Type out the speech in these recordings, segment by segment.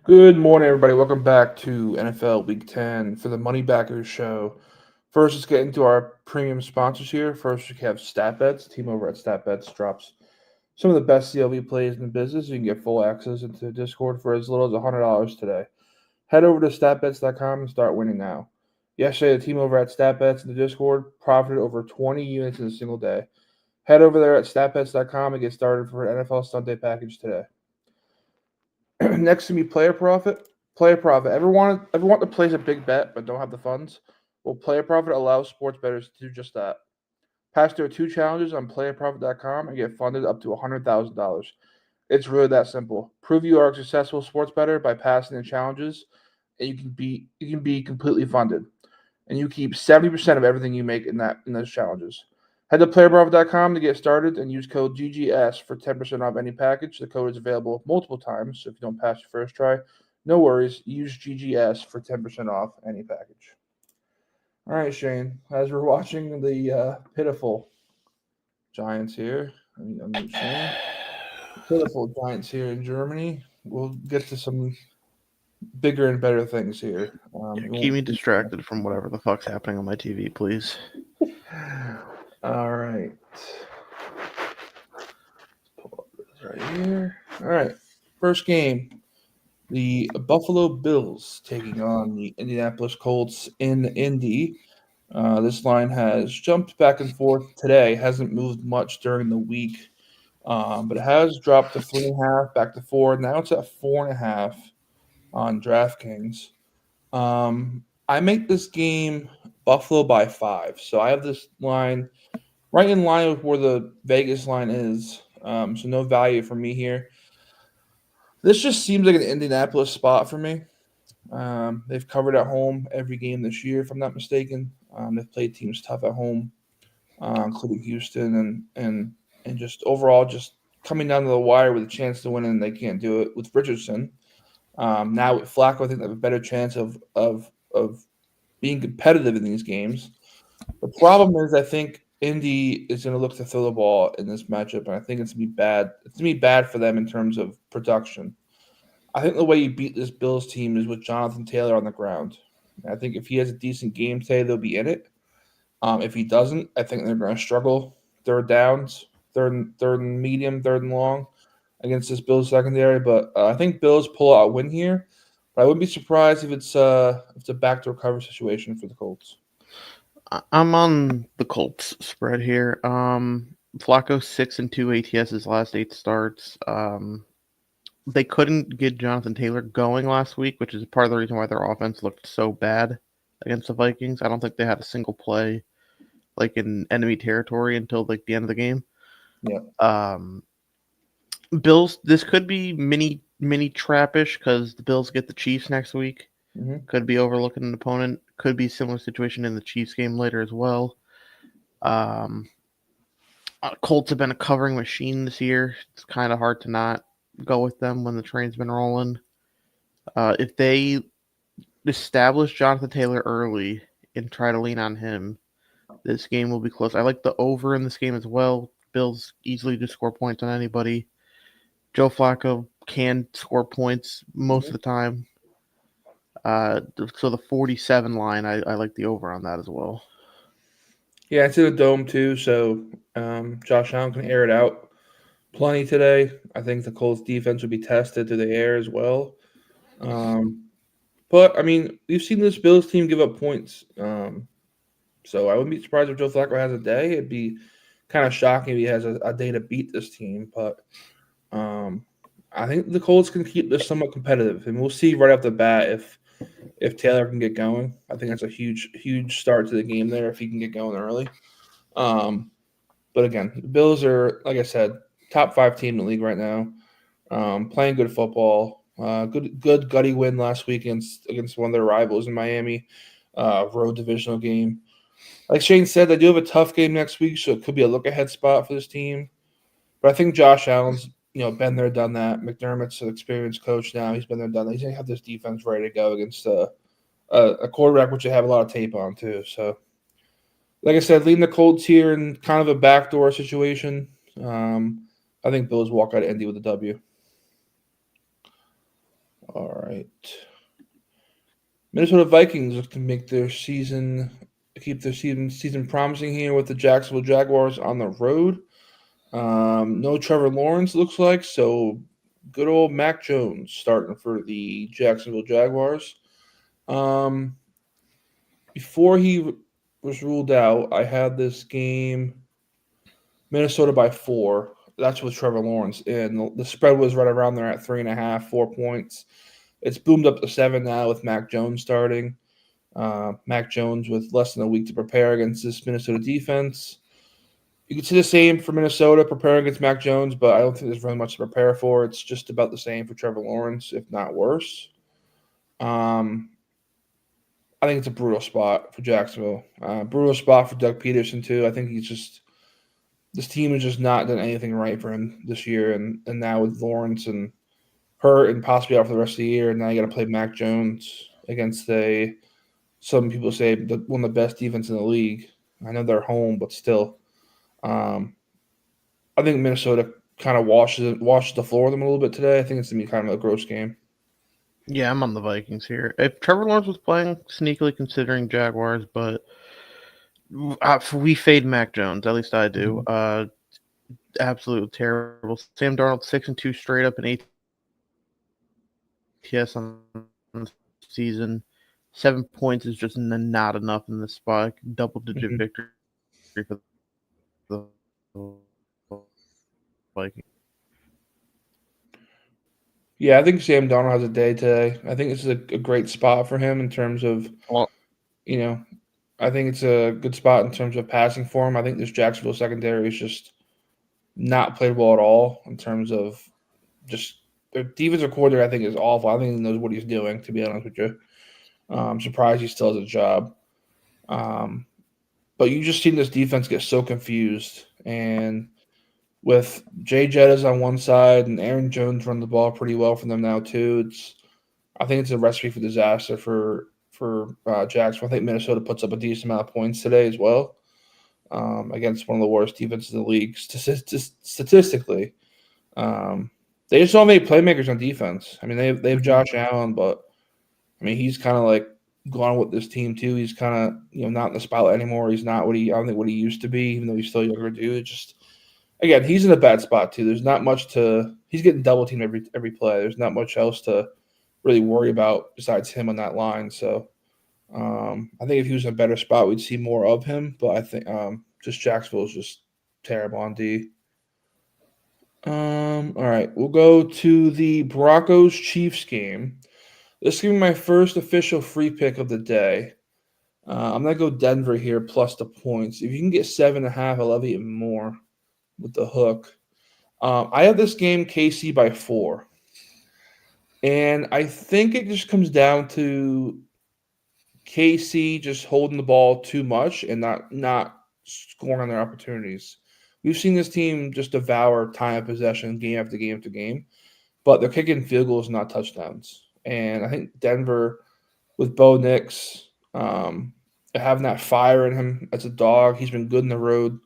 Good morning, everybody. Welcome back to NFL Week 10 for the Money Backers Show. First, let's get into our premium sponsors here. First, we have StatBets. The team over at StatBets drops some of the best CLV plays in the business. You can get full access into Discord for as little as $100 today. Head over to statbets.com and start winning now. Yesterday, the team over at StatBets in the Discord profited over 20 units in a single day. Head over there at statbets.com and get started for an NFL Sunday package today. Next to me, player profit. Player profit. Ever want to place a big bet but don't have the funds? Well, player profit allows sports bettors to do just that. Pass through two challenges on playerprofit.com and get funded up to $100,000. It's really that simple. Prove you are a successful sports bettor by passing the challenges, and you can be completely funded. And you keep 70% of everything you make in those challenges. Head to playerprofit.com to get started and use code GGS for 10% off any package. The code is available multiple times, so if you don't pass your first try, no worries. Use GGS for 10% off any package. All right, Shane, as we're watching the pitiful Giants here, I'm Shane. Pitiful Giants here in Germany. We'll get to some bigger and better things here. Yeah, keep me distracted from whatever the fuck's happening on my TV, please. All right. Pull up this right here. All right. First game. The Buffalo Bills taking on the Indianapolis Colts in Indy. This line has jumped back and forth today. Hasn't moved much during the week, but it has dropped to 3.5, back to 4. Now it's at 4.5 on DraftKings. I make this game Buffalo by 5, so I have this line right in line with where the Vegas line is. So no value for me here. This just seems like an Indianapolis spot for me. They've covered at home every game this year, if I'm not mistaken. They've played teams tough at home, including Houston, and just overall just coming down to the wire with a chance to win, and they can't do it with Richardson. Now with Flacco, I think they have a better chance of being competitive in these games. The problem is, I think Indy is going to look to throw the ball in this matchup, and I think it's going to be bad. It's going to be bad for them in terms of production. I think the way you beat this Bills team is with Jonathan Taylor on the ground. I think if he has a decent game today, they'll be in it. If he doesn't, I think they're going to struggle. Third downs, third and medium, third and long against this Bills secondary. But I think Bills pull out a win here. But I wouldn't be surprised if it's a backdoor cover situation for the Colts. I'm on the Colts spread here. Flacco 6-2 ATS his last 8 starts. They couldn't get Jonathan Taylor going last week, which is part of the reason why their offense looked so bad against the Vikings. I don't think they had a single play like in enemy territory until like the end of the game. Yeah. Bills. This could be mini trappish because the Bills get the Chiefs next week. Mm-hmm. Could be overlooking an opponent. Could be a similar situation in the Chiefs game later as well. Um, Colts have been a covering machine this year. It's kind of hard to not go with them when the train's been rolling. If they establish Jonathan Taylor early and try to lean on him, this game will be close. I like the over in this game as well. Bills easily just score points on anybody. Joe Flacco can score points most of the time. So the 47 line, I like the over on that as well. Yeah, it's in the dome too, so Josh Allen can air it out plenty today. I think the Colts defense will be tested through the air as well. Um, but I mean, we've seen this Bills team give up points. So I wouldn't be surprised if Joe Flacco has a day. It'd be kind of shocking if he has a day to beat this team. But um, I think the Colts can keep this somewhat competitive, and we'll see right off the bat if Taylor can get going. I think that's a huge start to the game there if he can get going early. Um, but again, the Bills are, like I said, top 5 team in the league right now. Playing good football. Good gutty win last week against one of their rivals in Miami. Road divisional game. Like Shane said, they do have a tough game next week, so it could be a look ahead spot for this team. But I think Josh Allen's been there, done that. McDermott's an experienced coach now. He's been there, done that. He's gonna have this defense ready to go against a quarterback which they have a lot of tape on too. So, like I said, leading the Colts here in kind of a backdoor situation. I think Bills walk out of Indy with a W. All right. Minnesota Vikings look to make their season, keep their season promising here with the Jacksonville Jaguars on the road. No Trevor Lawrence looks like, so good old Mac Jones starting for the Jacksonville Jaguars. Before he was ruled out, I had this game Minnesota by 4. That's with Trevor Lawrence, and the spread was right around there at 3.5, 4 points. It's boomed up to 7 now with Mac Jones starting. Mac Jones with less than a week to prepare against this Minnesota defense. You can see the same for Minnesota preparing against Mac Jones, but I don't think there's really much to prepare for. It's just about the same for Trevor Lawrence, if not worse. I think it's a brutal spot for Jacksonville. Brutal spot for Doug Peterson too. I think this team has just not done anything right for him this year, and now with Lawrence and hurt and possibly out for the rest of the year, and now you got to play Mac Jones against some people say one of the best defense in the league. I know they're home, but still, I think Minnesota kind of washes the floor with them a little bit today. I think it's gonna be kind of a gross game. Yeah, I'm on the Vikings here. If Trevor Lawrence was playing, sneakily considering Jaguars, but we fade Mac Jones. At least I do. Absolutely terrible. Sam Darnold 6-2 straight up in ATS on the season. 7 points is just not enough in this spot. Double-digit victory for the Vikings. Yeah, I think Sam Darnold has a day today. I think this is a great spot for him in terms of, I think it's a good spot in terms of passing for him. I think this Jacksonville secondary is just not played well at all in terms of just their defensive coordinator. I think is awful. I think he knows what he's doing. To be honest with you, I'm surprised he still has a job. But you just seen this defense get so confused, and with Jay Jettas on one side and Aaron Jones run the ball pretty well for them now too. I think it's a recipe for disaster for Jacksonville. I think Minnesota puts up a decent amount of points today as well against one of the worst defenses in the league statistically. They just don't make playmakers on defense. I mean, they have Josh Allen, but I mean he's kind of like gone with this team too. He's kind of not in the spotlight anymore. He's not I don't think what he used to be, even though he's still a younger dude. Just again, he's in a bad spot too. There's not much he's getting double teamed every play. There's not much else to really worry about besides him on that line. So I think if he was in a better spot, we'd see more of him. But I think just Jacksonville is just terrible on D. All right, we'll go to the Broncos Chiefs game. This is gonna be my first official free pick of the day. I'm gonna go Denver here plus the points. If you can get 7.5, I love it even more with the hook. I have this game KC by 4. And I think it just comes down to KC just holding the ball too much and not scoring on their opportunities. We've seen this team just devour time of possession game after game after game, but they're kicking field goals, not touchdowns. And I think Denver, with Bo Nix, having that fire in him as a dog, he's been good in the road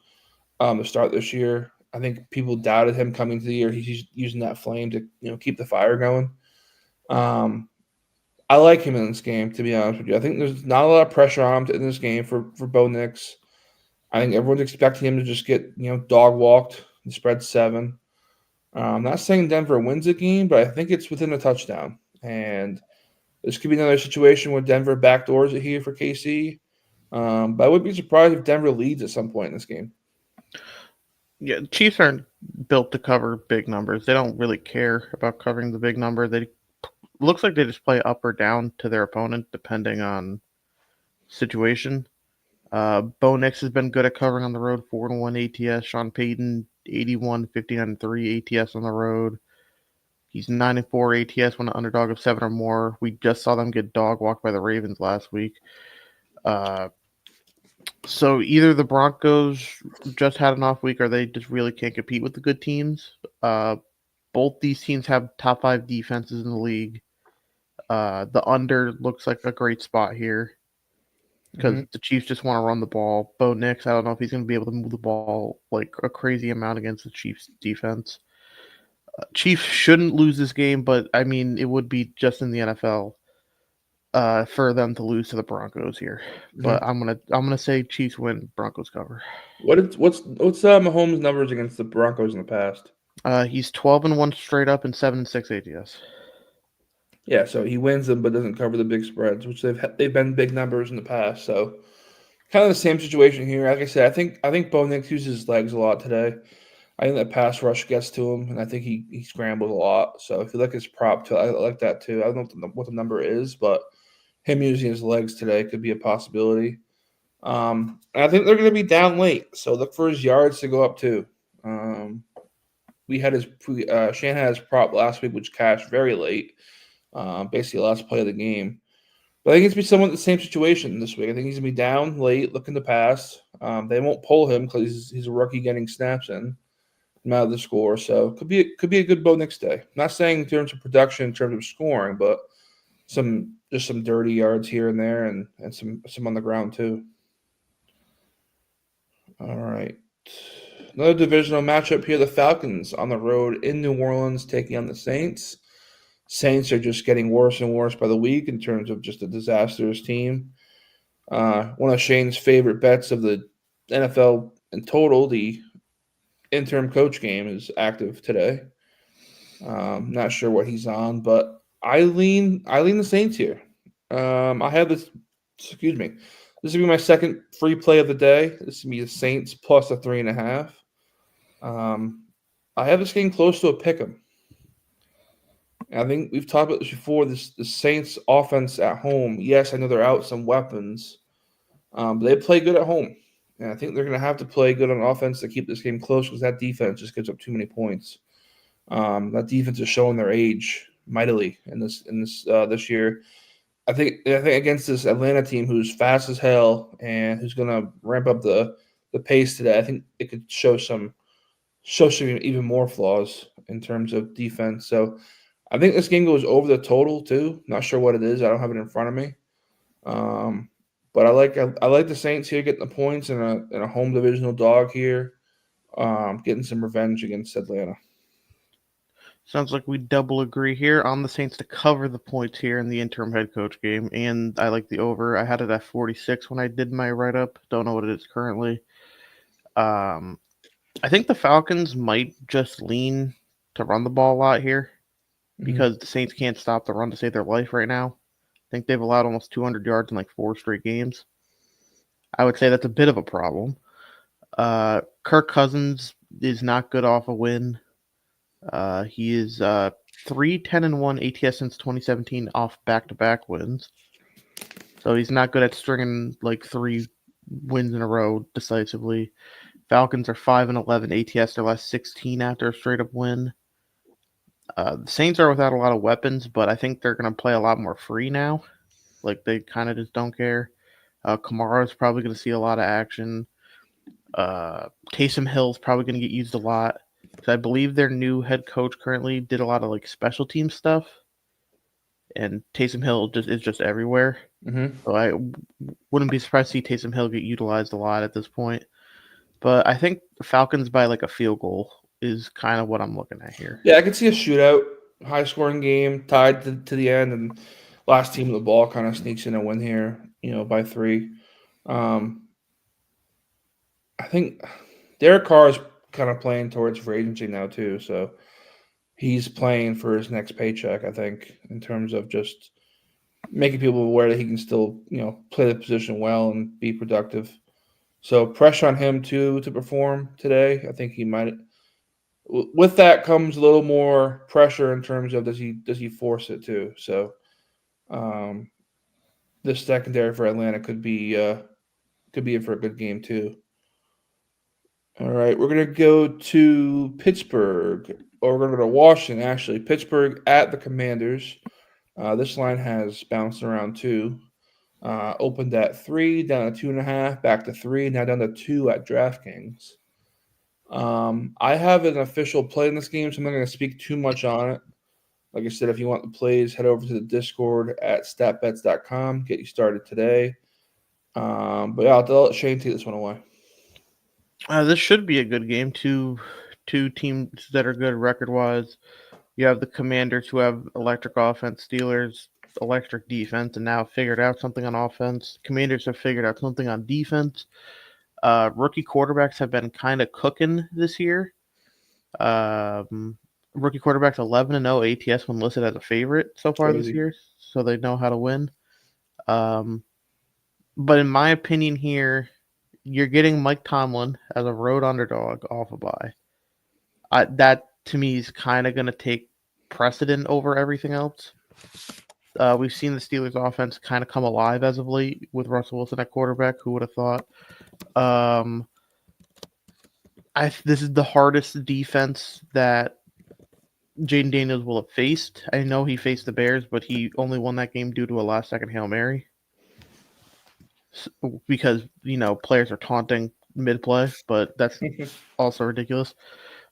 to start this year. I think people doubted him coming to the year. He's using that flame to keep the fire going. I like him in this game, to be honest with you. I think there's not a lot of pressure on him in this game for Bo Nix. I think everyone's expecting him to just get dog walked and spread 7. I'm not saying Denver wins the game, but I think it's within a touchdown. And this could be another situation where Denver backdoors it here for KC. But I wouldn't be surprised if Denver leads at some point in this game. Yeah, the Chiefs aren't built to cover big numbers. They don't really care about covering the big number. Looks like they just play up or down to their opponent depending on situation. Bo Nix has been good at covering on the road, 4-1 ATS. Sean Payton, 81, 59-3 ATS on the road. He's 9-4 ATS when an underdog of 7 or more. We just saw them get dog walked by the Ravens last week. So either the Broncos just had an off week or they just really can't compete with the good teams. Both these teams have top 5 defenses in the league. The under looks like a great spot here because the Chiefs just want to run the ball. Bo Nix, I don't know if he's going to be able to move the ball like a crazy amount against the Chiefs defense. Chiefs shouldn't lose this game, but I mean, it would be just in the NFL for them to lose to the Broncos here. But I'm gonna say Chiefs win, Broncos cover. What's Mahomes' numbers against the Broncos in the past? He's 12-1 straight up and 7-6 ATS. Yeah, so he wins them but doesn't cover the big spreads, which they've been big numbers in the past. So kind of the same situation here. Like I said, I think Bo Nix uses his legs a lot today. I think that pass rush gets to him, and I think he scrambles a lot. So if you like his prop, too, I like that too. I don't know what the number is, but him using his legs today could be a possibility. And I think they're going to be down late, so look for his yards to go up too. We had Shanahan had his prop last week, which cashed very late, basically the last play of the game. But I think it's be somewhat the same situation this week. I think he's gonna be down late, looking to pass. They won't pull him because he's a rookie getting snaps in, out of the score. So could be a good Bo Nix day. Not saying in terms of production, in terms of scoring, but some dirty yards here and there, and some on the ground too. All right. Another divisional matchup here. The Falcons on the road in New Orleans taking on the Saints. Saints are just getting worse and worse by the week in terms of just a disastrous team. One of Shane's favorite bets of the NFL in total, the interim coach game, is active today. Not sure what he's on, but I lean the Saints here. I have this. Excuse me. This will be my second free play of the day. This will be the Saints plus a 3.5. I have this game close to a pick 'em. I think we've talked about this before. The Saints offense at home. Yes, I know they're out some weapons, but they play good at home, and I think they're going to have to play good on offense to keep this game close because that defense just gives up too many points. That defense is showing their age mightily in this year. I think against this Atlanta team who's fast as hell and who's going to ramp up the pace today, I think it could show some even more flaws in terms of defense. So I think this game goes over the total too. Not sure what it is. I don't have it in front of me. But I like the Saints here getting the points in a home divisional dog here. Getting some revenge against Atlanta. Sounds like we double agree here on the Saints to cover the points here in the interim head coach game, and I like the over. I had it at 46 when I did my write-up. Don't know what it is currently. I think the Falcons might just lean to run the ball a lot here because the Saints can't stop the run to save their life right now. I think they've allowed almost 200 yards in like 4 straight games. I would say that's a bit of a problem. Kirk Cousins is not good off a win. He is 3-10-1 ATS since 2017 off back-to-back wins. So he's not good at stringing like 3 wins in a row decisively. Falcons are 5-11 ATS their last 16 after a straight-up win. The Saints are without a lot of weapons, but I think they're going to play a lot more free now. Like they kind of just don't care. Kamara is probably going to see a lot of action. Taysom Hill is probably going to get used a lot. I believe their new head coach currently did a lot of like special team stuff, and Taysom Hill is just everywhere. So I wouldn't be surprised to see Taysom Hill get utilized a lot at this point. But I think the Falcons by like a field goal is kind of what I'm looking at here. Yeah, I could see a shootout, high scoring game, tied to the end, and last team of the ball kind of sneaks in a win here, by 3. I think Derek Carr is kind of playing towards free agency now too, so he's playing for his next paycheck, I think, in terms of just making people aware that he can still, play the position well and be productive. So pressure on him too to perform today. I think he might. With that comes a little more pressure in terms of does he force it too. So, this secondary for Atlanta could be in for a good game too. All right, we're gonna go to Pittsburgh, or we're gonna go to Washington. Actually, Pittsburgh at the Commanders. This line has bounced around too. Opened at 3, down to 2.5, back to 3, now down to 2 at DraftKings. I have an official play in this game, so I'm not going to speak too much on it. Like I said, if you want the plays, head over to the Discord at statbets.com. Get you started today. But yeah, I'll let Shane take this one away. This should be a good game. Two two teams that are good record-wise. You have the Commanders, who have electric offense, Steelers, electric defense, and now figured out something on offense. Commanders have figured out something on defense. Rookie quarterbacks have been kind of cooking this year. Rookie quarterbacks 11-0 ATS when listed as a favorite so far this year, so they know how to win. But in my opinion here, you're getting Mike Tomlin as a road underdog off a bye. That, to me, is kind of going to take precedent over everything else. We've seen the Steelers' offense kind of come alive as of late with Russell Wilson at quarterback. Who would have thought? This is the hardest defense that Jaden Daniels will have faced. I know he faced the Bears, but he only won that game due to a last-second Hail Mary. Because, players are taunting mid-play, but that's also ridiculous.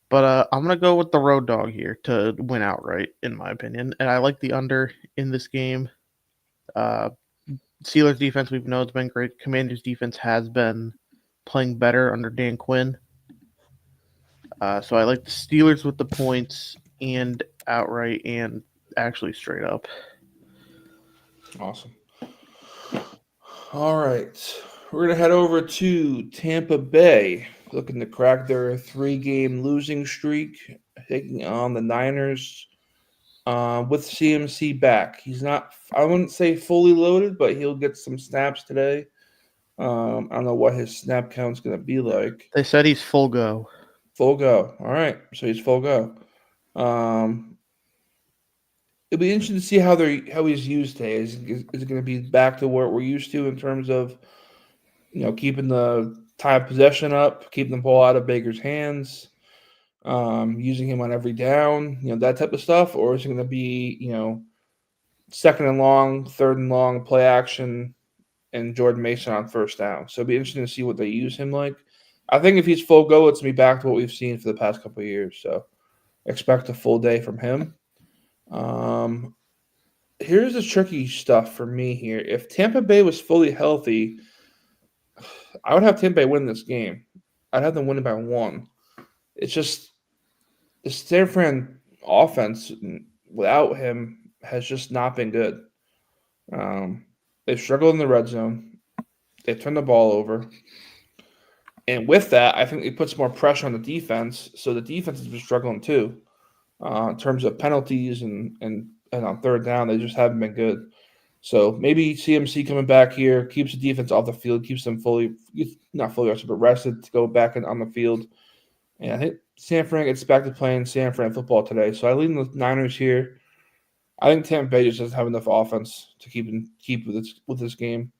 But I'm going to go with the road dog here to win outright, in my opinion. And I like the under in this game. Steelers defense, we've known, it's been great. Commanders defense has been playing better under Dan Quinn. So I like the Steelers with the points and outright and actually straight up. Awesome. All right. We're going to head over to Tampa Bay, looking to crack their 3-game losing streak, taking on the Niners with CMC back. He's not, I wouldn't say fully loaded, but he'll get some snaps today. I don't know what his snap count's going to be like. They said he's full go. Full go. All right. So he's full go. It'll be interesting to see how he's used today. Is it going to be back to what we're used to in terms of, keeping the time of possession up, keeping the ball out of Baker's hands, using him on every down, that type of stuff? Or is it going to be, second and long, third and long, play action, and Jordan Mason on first down? So it'll be interesting to see what they use him like. I think if he's full go, it's going to be back to what we've seen for the past couple of years. So expect a full day from him. Here's the tricky stuff for me here. If Tampa Bay was fully healthy, I would have Tampa Bay win this game. I'd have them win it by 1. It's just the San Fran offense without him has just not been good. They've struggled in the red zone. They've turned the ball over. And with that, I think it puts more pressure on the defense. So the defense has been struggling too. In terms of penalties and on third down, they just haven't been good. So maybe CMC coming back here keeps the defense off the field, keeps them not fully rested, but rested to go back on the field. And I think San Fran gets back to playing San Fran football today. So I lean the Niners here. I think Tampa Bay just doesn't have enough offense to keep with this game.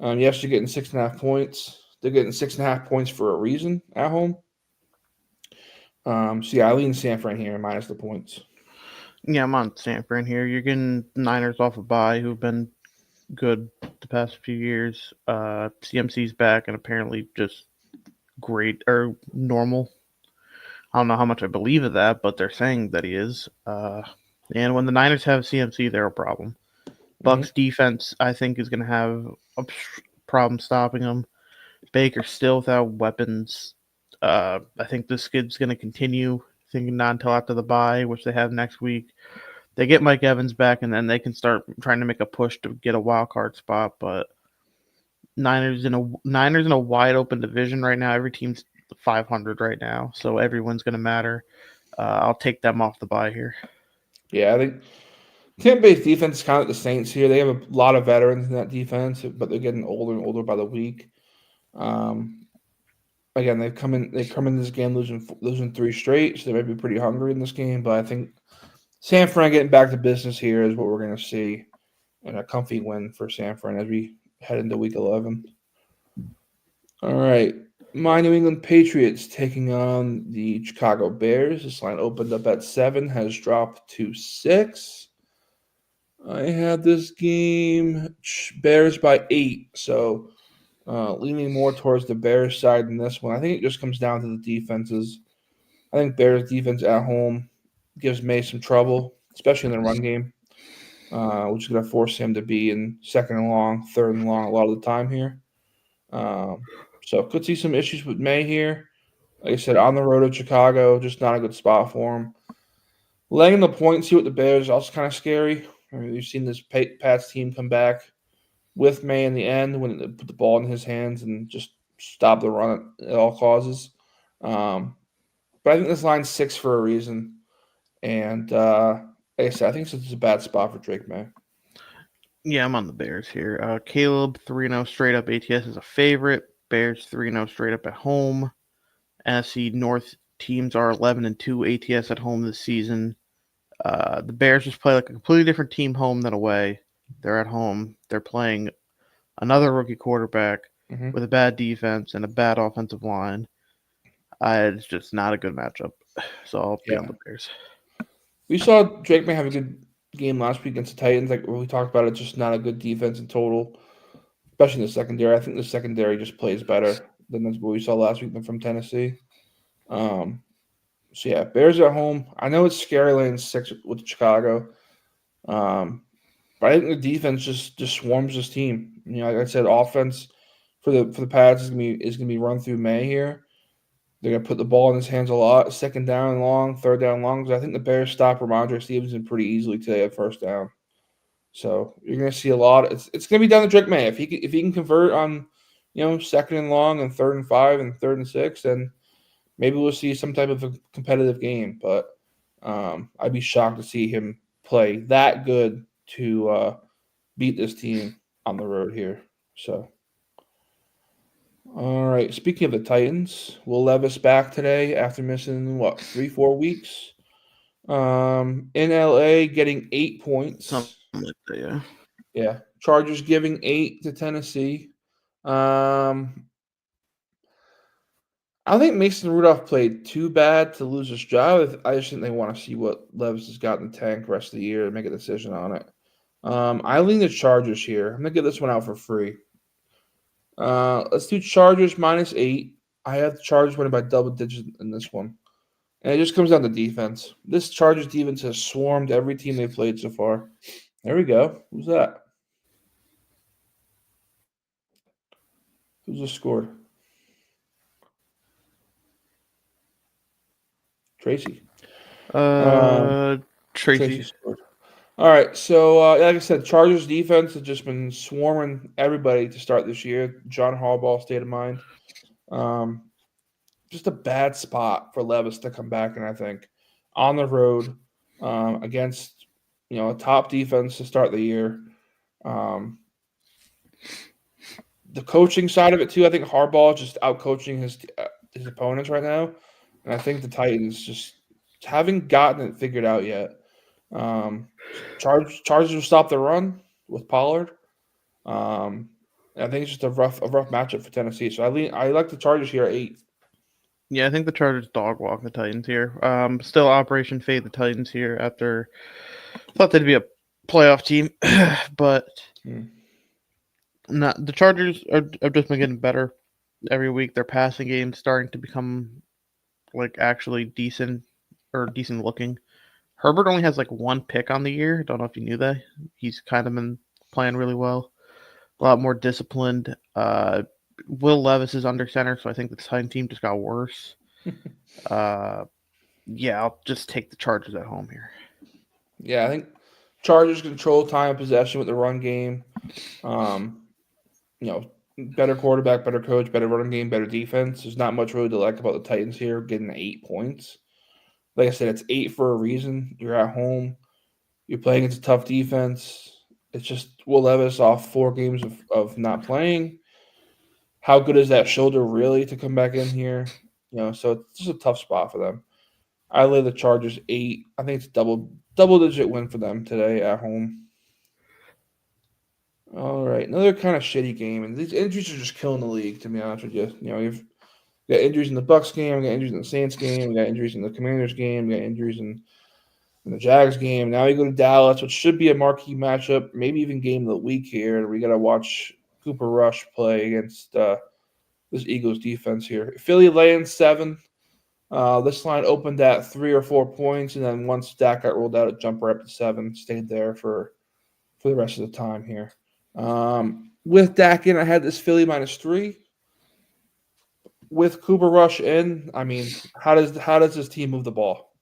Yes, you're getting 6.5 points. They're getting 6.5 points for a reason at home. So yeah, I lean San Fran here minus the points. Yeah, I'm on San Fran here. You're getting Niners off a bye, who've been good the past few years. CMC's back and apparently just great or normal. I don't know how much I believe of that, but they're saying that he is. And when the Niners have CMC, they're a problem. Bucks defense, I think, is going to have a problem stopping them. Baker's still without weapons. I think the skid's going to continue. Thinking not until after the bye, which they have next week. They get Mike Evans back, and then they can start trying to make a push to get a wild card spot. But Niners in a wide open division right now. Every team's 500 right now, so every win's going to matter. I'll take them off the bye here. Yeah, I think Tampa Bay's defense is kind of like the Saints here. They have a lot of veterans in that defense, but they're getting older and older by the week. Again, they come in this game losing 3 straight, so they might be pretty hungry in this game. But I think San Fran getting back to business here is what we're going to see, and a comfy win for San Fran as we head into Week 11. All right, my New England Patriots taking on the Chicago Bears. This line opened up at 7, has dropped to 6. I have this game Bears by 8, so leaning more towards the Bears side in this one. I think it just comes down to the defenses. I think Bears defense at home gives May some trouble, especially in the run game, which is going to force him to be in second and long, third and long a lot of the time here. So could see some issues with May here. Like I said, on the road at Chicago, just not a good spot for him. Laying the points here with the Bears is also kind of scary. I mean, we've seen this Pats team come back with May in the end when they put the ball in his hands and just stop the run at all causes. But I think this line's 6 for a reason. And like I said, I think this is a bad spot for Drake May. Yeah, I'm on the Bears here. Caleb 3-0 straight up ATS is a favorite. Bears 3-0 straight up at home. NFC North teams are 11-2 ATS at home this season. The Bears just play like a completely different team home than away. They're at home. They're playing another rookie quarterback with a bad defense and a bad offensive line. It's just not a good matchup. So I'll be on the Bears. We saw Drake May have a good game last week against the Titans. Like we talked about, it's just not a good defense in total, especially in the secondary. I think the secondary just plays better than what we saw last week from Tennessee. So yeah, Bears at home. I know it's scary laying 6 with Chicago, but I think the defense just swarms this team. You know, like I said, offense for the Pats is gonna be run through May here. They're gonna put the ball in his hands a lot, second down long, third down long. Because I think the Bears stop Ramondre Stevenson pretty easily today at first down. So you're gonna see a lot. It's gonna be down to Drake May if he can convert on, second and long and 3rd and 5 and 3rd and 6, then maybe we'll see some type of a competitive game. But I'd be shocked to see him play that good to beat this team on the road here. So. All right. Speaking of the Titans, Will Levis back today after missing 3-4 weeks. In LA, getting 8 points. Something like that, yeah. Yeah. Chargers giving 8 to Tennessee. I don't think Mason Rudolph played too bad to lose his job. I just think they want to see what Levis has got in the tank the rest of the year and make a decision on it. I lean the Chargers here. I'm gonna give this one out for free. Let's do Chargers -8. I have the Chargers winning by double digits in this one. And it just comes down to defense. This Chargers defense has swarmed every team they've played so far. There we go. Who's that? Who's just scored? Tracy. Tracy scored. All right. So, like I said, Chargers defense has just been swarming everybody to start this year. John Harbaugh, state of mind. Just a bad spot for Levis to come back, and I think on the road against a top defense to start the year. The coaching side of it too, I think Harbaugh is just out coaching his opponents right now, and I think the Titans just haven't gotten it figured out yet. Chargers will stop the run with Pollard. I think it's just a rough matchup for Tennessee. So I like the Chargers here at 8. Yeah, I think the Chargers dog walk the Titans here. Still Operation Fade the Titans here after thought they'd be a playoff team, but not the Chargers have just been getting better every week. Their passing game's starting to become like actually decent looking. Herbert only has like 1 pick on the year. Don't know if you knew that. He's kind of been playing really well. A lot more disciplined. Will Levis is under center, so I think the Titan team just got worse. Yeah, I'll just take the Chargers at home here. Yeah, I think Chargers control time of possession with the run game. Better quarterback, better coach, better running game, better defense. There's not much really to like about the Titans here getting 8 points. Like I said, it's 8 for a reason. You're at home. You're playing against a tough defense. It's just Will Levis off 4 games of not playing. How good is that shoulder really to come back in here? So it's just a tough spot for them. I lay the Chargers 8. I think it's double-digit win for them today at home. All right, another kind of shitty game, and these injuries are just killing the league. To be honest with you, you've got injuries in the Bucks game, we got injuries in the Saints game, we got injuries in the Commanders game, we got injuries in the Jags game. Now we go to Dallas, which should be a marquee matchup, maybe even game of the week here. We got to watch Cooper Rush play against this Eagles defense here. Philly laying 7. This line opened at 3 or 4 points, and then once Dak got rolled out, it jumped right up to 7. Stayed there for the rest of the time here. With Dak in, I had this Philly -3. with Cooper Rush in, I mean, how does this team move the ball?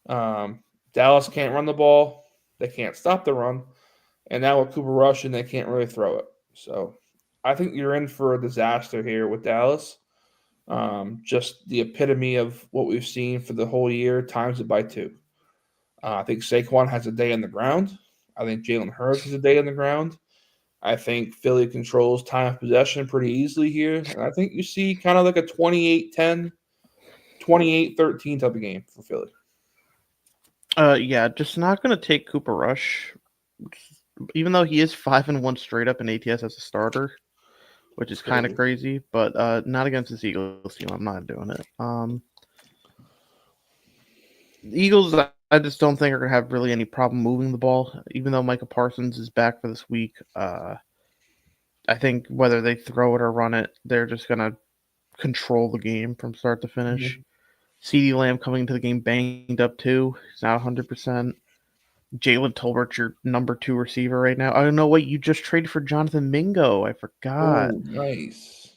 Dallas can't run the ball. They can't stop the run. And now with Cooper Rush in, they can't really throw it. So I think you're in for a disaster here with Dallas. Just the epitome of what we've seen for the whole year, times it by two. I think Saquon has a day on the ground. I think Jalen Hurts has a day on the ground. I think Philly controls time of possession pretty easily here. And I think you see kind of like a 28-10, 28-13 type of game for Philly. Yeah, just not going to take Cooper Rush, even though he is 5-1 straight up in ATS as a starter, which is kind of crazy. But not against this Eagles team. I'm not doing it. The Eagles, I just don't think are going to have really any problem moving the ball, even though Micah Parsons is back for this week. I think whether they throw it or run it, they're just going to control the game from start to finish. CeeDee Lamb coming into the game banged up too. He's not 100%. Jalen Tolbert, your number 2 receiver right now. I don't know. Wait, you just traded for Jonathan Mingo. I forgot. Oh, nice.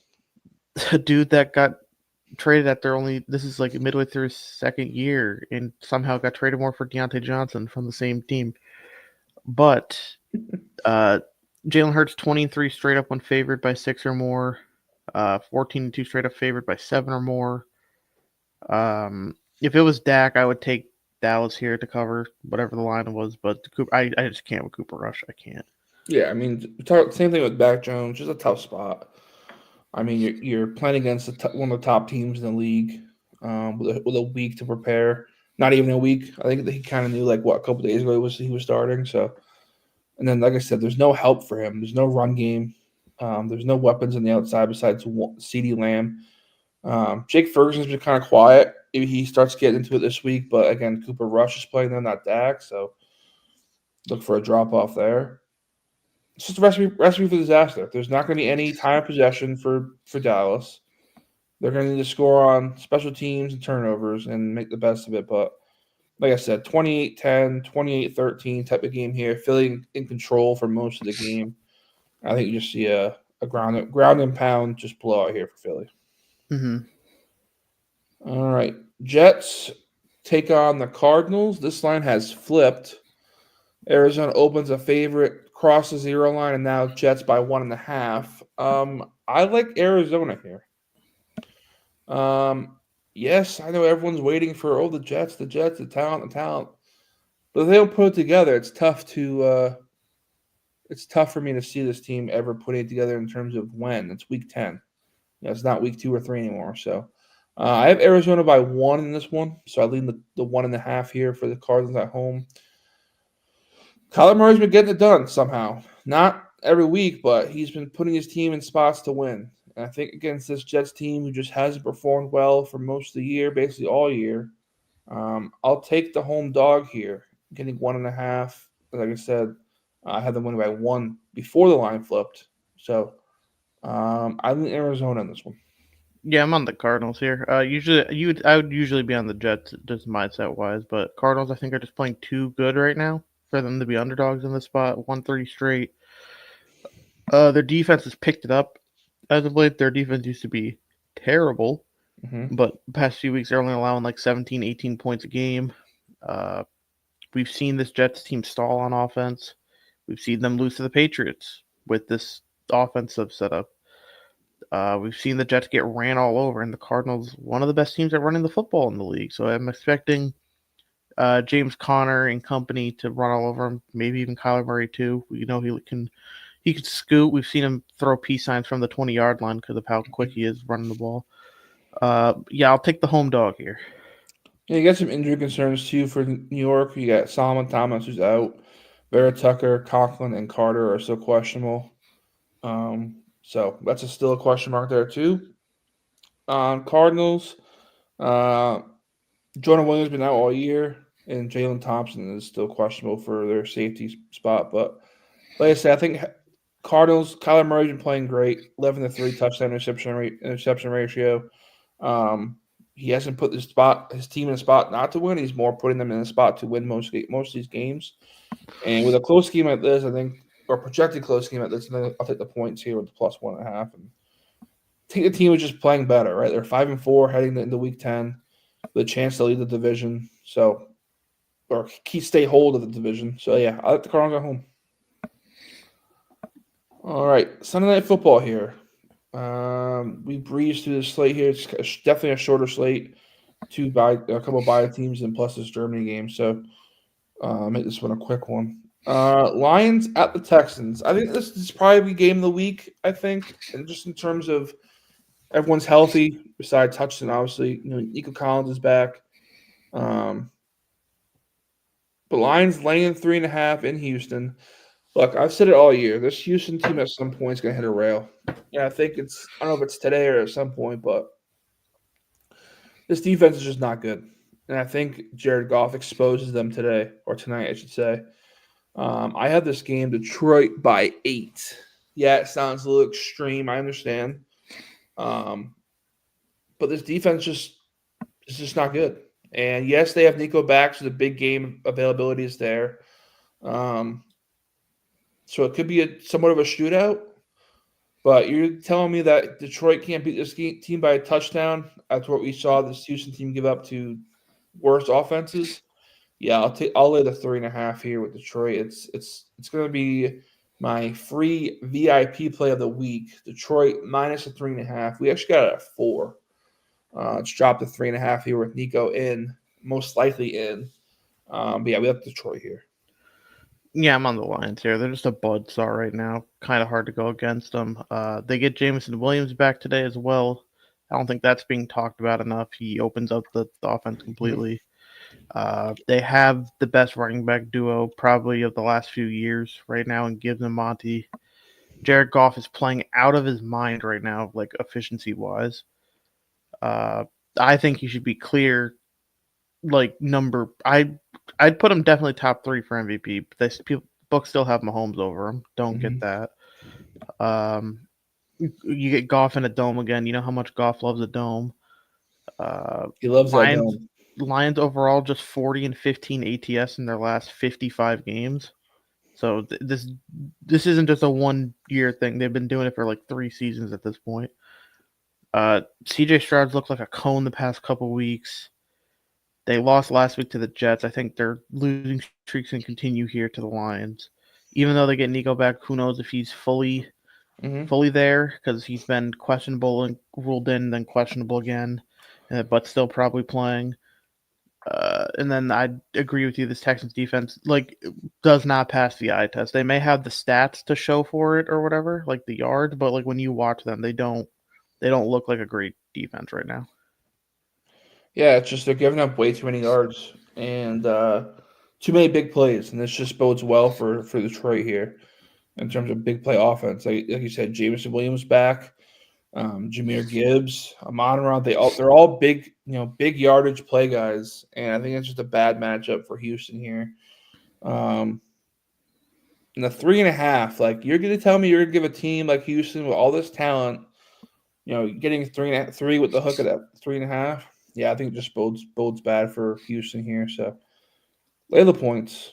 The dude that got traded at this is like midway through his second year and somehow got traded more for Deontay Johnson from the same team. But Jalen Hurts 23 straight up when favored by 6 or more. 14-2 straight up favored by 7 or more. If it was Dak, I would take Dallas here to cover whatever the line was, but I just can't with Cooper Rush. I can't. Yeah, I mean, same thing with Mac Jones. Just a tough spot. I mean, you're playing against one of the top teams in the league with a week to prepare. Not even a week. I think that he kind of knew a couple days ago he was starting. So, and then like I said, there's no help for him. There's no run game. There's no weapons on the outside besides CeeDee Lamb. Jake Ferguson's been kind of quiet. Maybe he starts getting into it this week, but again, Cooper Rush is playing them, not Dak. So look for a drop off there. It's just a recipe for disaster. There's not going to be any time of possession for Dallas. They're going to need to score on special teams and turnovers and make the best of it. But like I said, 28-10, 28-13 type of game here. Philly in control for most of the game. I think you just see a ground and pound just blowout here for Philly. Mm-hmm. All right. Jets take on the Cardinals. This line has flipped. Arizona opens a favorite, cross the 0 line, and now Jets by 1.5. I like Arizona here. Yes, I know everyone's waiting for the Jets, the talent. But if they don't put it together, it's tough for me to see this team ever putting it together in terms of when. It's week 10. It's not week 2 or 3 anymore. So I have Arizona by 1 in this one. So I lean the 1.5 here for the Cardinals at home. Kyler Murray's been getting it done somehow. Not every week, but he's been putting his team in spots to win. And I think against this Jets team who just hasn't performed well for most of the year, basically all year, I'll take the home dog here, getting 1.5. Like I said, I had them winning by 1 before the line flipped. So I'm in Arizona on this one. Yeah, I'm on the Cardinals here. I would usually be on the Jets just mindset wise, but Cardinals I think are just playing too good right now for them to be underdogs in this spot. 130 straight. Their defense has picked it up as of late. Their defense used to be terrible, but the past few weeks they're only allowing 17, 18 points a game. We've seen this Jets team stall on offense. We've seen them lose to the Patriots with this offensive setup. We've seen the Jets get ran all over, and the Cardinals, one of the best teams at running the football in the league. So I'm expecting James Conner and company to run all over him. Maybe even Kyler Murray too. He can scoot. We've seen him throw peace signs from the 20-yard line because of how quick he is running the ball. Yeah, I'll take the home dog here. Yeah, you got some injury concerns too for New York. You got Solomon Thomas who's out. Vera Tucker, Conklin, and Carter are still questionable. So that's still a question mark there too. Cardinals, Jordan Williams has been out all year, and Jalen Thompson is still questionable for their safety spot. But like I said, I think Cardinals, Kyler Murray's been playing great, 11-3 touchdown interception ratio. He hasn't put his team in a spot not to win. He's more putting them in a spot to win most of these games. And with a close game like this, I think, or projected close game like this, I'll take the points here with the +1.5. And think the team was just playing better, right? They're 5-4 heading into Week 10, with a chance to lead the division. So, or stay hold of the division. So yeah, I like the Cardinals at home. All right, Sunday Night Football here. We breezed through the slate here. It's definitely a shorter slate. A couple bye teams and plus this Germany game. So make this one a quick one. Lions at the Texans. I think this is probably game of the week. I think, and just in terms of everyone's healthy besides Hutchinson, obviously. Nico Collins is back. But Lions laying 3.5 in Houston. Look, I've said it all year. This Houston team at some point is going to hit a rail. Yeah, I think I don't know if it's today or at some point, but this defense is just not good. And I think Jared Goff exposes them today, or tonight, I should say. I have this game, Detroit by 8. Yeah, it sounds a little extreme. I understand. But this defense is just not good. And yes, they have Nico back, so the big game availability is there. So it could be somewhat of a shootout. But you're telling me that Detroit can't beat this team by a touchdown? That's what we saw this Houston team give up to worse offenses. Yeah, I'll lay the 3.5 here with Detroit. It's going to be my free VIP play of the week. Detroit minus a 3.5. We actually got it at 4. It's dropped to 3.5 here with Nico in, most likely in. But yeah, we have Detroit here. Yeah, I'm on the Lions here. They're just a buzzsaw right now. Kind of hard to go against them. They get Jameson Williams back today as well. I don't think that's being talked about enough. He opens up the offense completely. They have the best running back duo probably of the last few years right now in Gibbs and Monty. Jared Goff is playing out of his mind right now, like efficiency-wise. I think he should be clear, like number. I'd put him definitely top 3 for MVP. But books still have Mahomes over him. Don't get that. You get Goff in a dome again. You know how much Goff loves a dome. He loves that dome. Lions overall just 40 and 15 ATS in their last 55 games. So this isn't just a 1-year thing. They've been doing it for like 3 seasons at this point. CJ Stroud's looked like a cone the past couple weeks. They lost last week to the Jets. I think their losing streaks can continue here to the Lions. Even though they get Nico back, who knows if he's fully there, because he's been questionable and ruled in, then questionable again, but still probably playing. And then I agree with you. This Texans defense does not pass the eye test. They may have the stats to show for it or whatever, like the yards, but like when you watch them, they don't look like a great defense right now. Yeah, it's just they're giving up way too many yards and too many big plays, and this just bodes well for Detroit here in terms of big play offense. Like you said, Jameson Williams back, Jahmyr Gibbs, Amon-Ra. They're all big, big yardage play guys, and I think it's just a bad matchup for Houston here. And the 3.5, like you're going to tell me you're going to give a team like Houston with all this talent, getting 3 with the hook of that 3.5. Yeah, I think it just bodes bad for Houston here. So lay the points.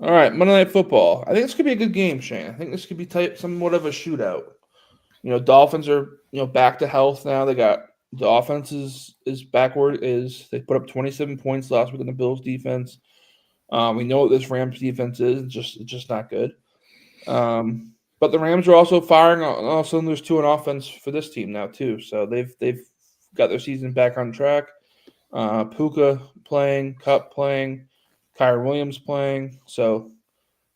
All right, Monday Night Football. I think this could be a good game, Shane. I think this could be somewhat of a shootout. Dolphins are back to health now. They got the offense is back where it is. They put up 27 points last week in the Bills defense. We know what this Rams defense is. It's just not good. But the Rams are also firing on all cylinders too in offense for this team now too. So they've got their season back on track. Puka playing, Kupp playing, Kyren Williams playing. So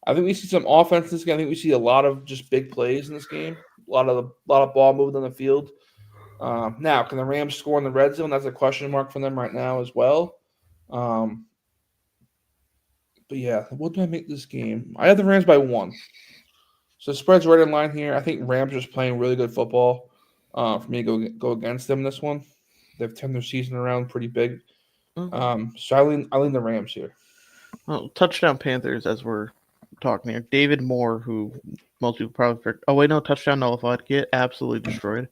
I think we see some offense in this game. I think we see a lot of just big plays in this game. A lot of ball moved on the field. Now, can the Rams score in the red zone? That's a question mark for them right now as well. But yeah, what do I make this game? I have the Rams by 1. So the spread's right in line here. I think Rams are just playing really good football. For me to go against them in this one. They've turned their season around pretty big. So I lean the Rams here. Well, touchdown Panthers as we're talking here. David Moore, who most people probably forget. Oh wait, no, touchdown nullified. Get absolutely destroyed.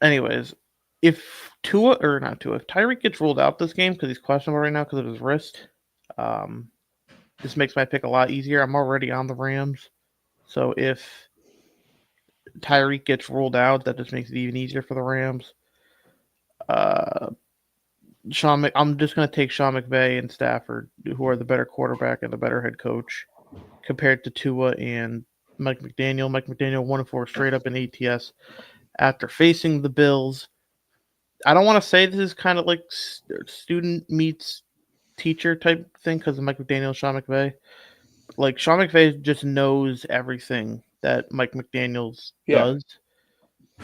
Anyways, if Tyreek gets ruled out this game because he's questionable right now because of his wrist, this makes my pick a lot easier. I'm already on the Rams, so if Tyreek gets ruled out, that just makes it even easier for the Rams. I'm just going to take Sean McVay and Stafford, who are the better quarterback and the better head coach, compared to Tua and Mike McDaniel. Mike McDaniel 1-4 straight up in ATS after facing the Bills. I don't want to say this is kind of like student meets teacher type thing because of Mike McDaniel and Sean McVay. Like, Sean McVay just knows everything that Mike McDaniels does.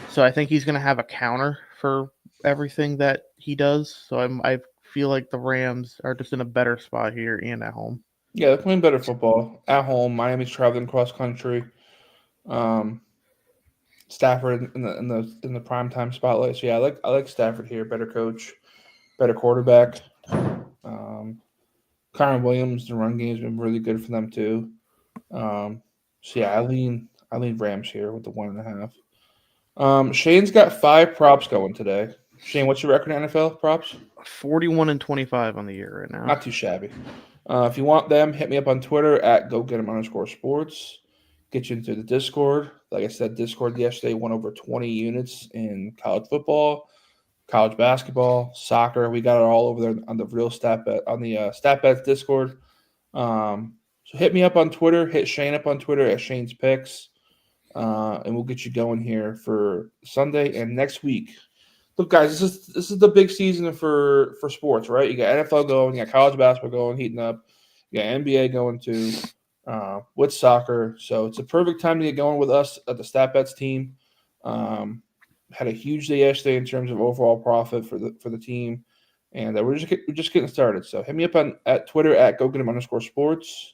So I think he's going to have a counter for everything that he does. So I feel like the Rams are just in a better spot here and at home. Yeah, they're playing better football at home. Miami's traveling cross country. Stafford in the primetime spotlight. So yeah, I like Stafford here. Better coach, better quarterback. Kyron Williams, the run game has been really good for them too. So yeah, I lean Rams here with the 1.5. Shane's got 5 props going today. Shane, what's your record in NFL props? 41-25 on the year right now. Not too shabby. If you want them, hit me up on Twitter at @GoGet'em_sports. Get you into the Discord. Like I said, Discord yesterday went over 20 units in college football, college basketball, soccer. We got it all over there on the real stat bet on the StatBets Discord. So hit me up on Twitter. Hit Shane up on Twitter at Shane's Picks, and we'll get you going here for Sunday and next week. Look, guys, this is the big season for sports, right? You got NFL going, you got college basketball going, heating up, you got NBA going too, with soccer. So it's a perfect time to get going with us at the StatBets team. Had a huge day yesterday in terms of overall profit for the team, and we're just getting started. So hit me up at Twitter at @GoGet'em_sports,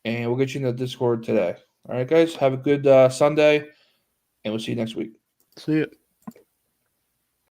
and we'll get you in the Discord today. All right, guys, have a good Sunday, and we'll see you next week. See you.